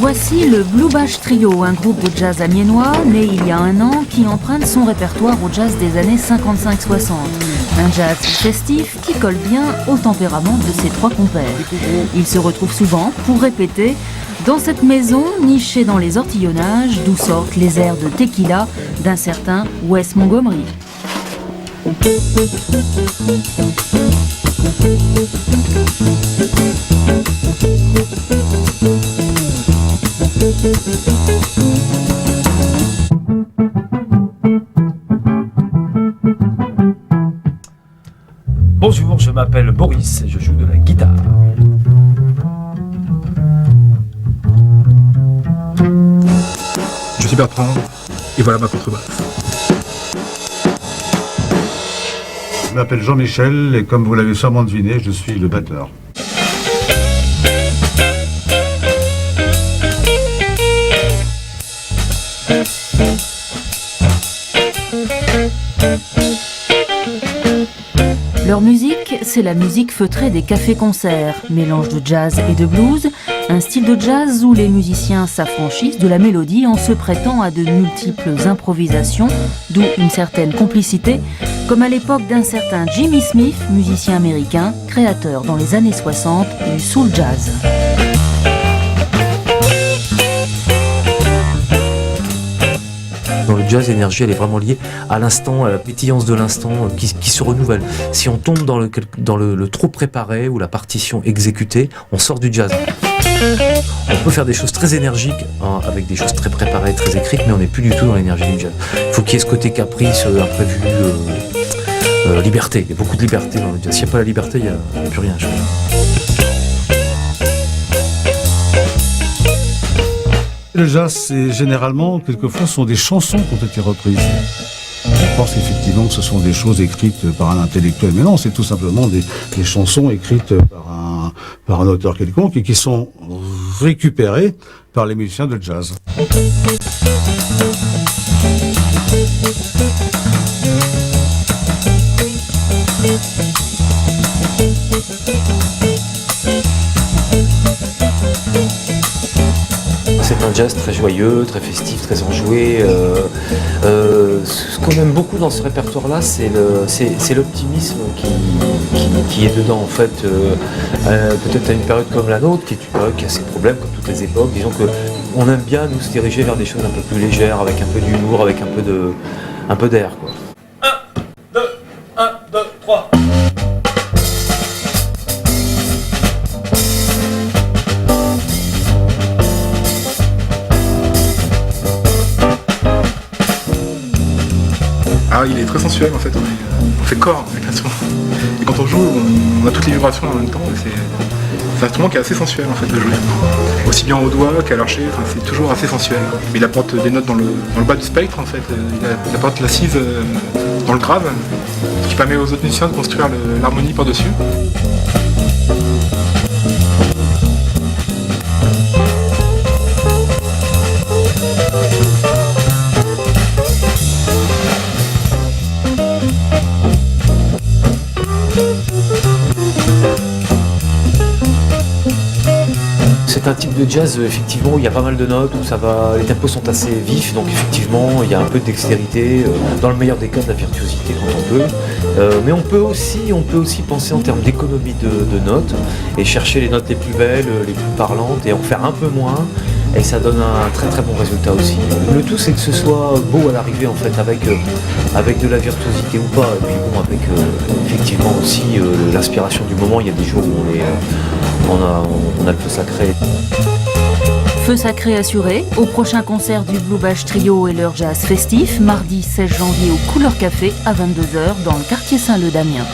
Voici le Blue Bash Trio, un groupe de jazz amiénois né il y a un an qui emprunte son répertoire au jazz des années 55-60. Un jazz festif qui colle bien au tempérament de ses trois compères. Ils se retrouvent souvent pour répéter dans cette maison nichée dans les ortillonnages d'où sortent les airs de Tequila d'un certain Wes Montgomery. Bonjour, je m'appelle Boris et je joue de la guitare. Je suis Bertrand et voilà ma contrebasse. Je m'appelle Jean-Michel et comme vous l'avez sûrement deviné, je suis le batteur. Leur musique, c'est la musique feutrée des cafés-concerts, mélange de jazz et de blues, un style de jazz où les musiciens s'affranchissent de la mélodie en se prêtant à de multiples improvisations, d'où une certaine complicité, comme à l'époque d'un certain Jimmy Smith, musicien américain, créateur dans les années 60 du soul jazz. Dans le jazz, l'énergie, elle est vraiment liée à l'instant, à la pétillance de l'instant qui se renouvelle. Si on tombe dans le trop préparé ou la partition exécutée, on sort du jazz. On peut faire des choses très énergiques avec des choses très préparées, très écrites, mais on n'est plus du tout dans l'énergie du jazz. Il faut qu'il y ait ce côté caprice, imprévu, liberté. Il y a beaucoup de liberté dans le jazz. S'il n'y a pas la liberté, il n'y a plus rien. Le jazz, c'est généralement, quelquefois, ce sont des chansons qui ont été reprises. On pense effectivement que ce sont des choses écrites par un intellectuel, mais non, c'est tout simplement des chansons écrites par un auteur quelconque et qui sont récupérées par les musiciens de jazz. C'est un jazz très joyeux, très festif, très enjoué. Ce qu'on aime beaucoup dans ce répertoire-là, c'est l'optimisme qui est dedans. En fait, peut-être à une période comme la nôtre, qui est une période qui a ses problèmes, comme toutes les époques. Disons qu'on aime bien nous se diriger vers des choses un peu plus légères, avec un peu d'humour, avec un peu d'air, quoi. 1, 2, 3. Ah, il est très sensuel en fait, on fait corps avec l'instrument. Et quand on joue, on a toutes les vibrations en même temps. C'est un instrument qui est assez sensuel en fait de jouer. Aussi bien au doigt qu'à l'archet, c'est toujours assez sensuel. Mais il apporte des notes dans le bas du spectre en fait, il apporte l'assise dans le grave, ce qui permet aux autres musiciens de construire l'harmonie par-dessus. C'est un type de jazz effectivement où il y a pas mal de notes, où les tempos sont assez vifs, donc effectivement il y a un peu de dextérité, dans le meilleur des cas de la virtuosité quand on peut. Mais on peut aussi penser en termes d'économie de notes et chercher les notes les plus belles, les plus parlantes et en faire un peu moins. Et ça donne un très très bon résultat aussi. Le tout c'est que ce soit beau à l'arrivée en fait, avec de la virtuosité ou pas. Et puis bon, avec effectivement aussi l'inspiration du moment. Il y a des jours où on a le feu sacré. Feu sacré assuré au prochain concert du Blue Bash Trio et leur jazz festif, mardi 16 janvier au Couleur Café à 22h dans le quartier Saint-Leu d'Amiens.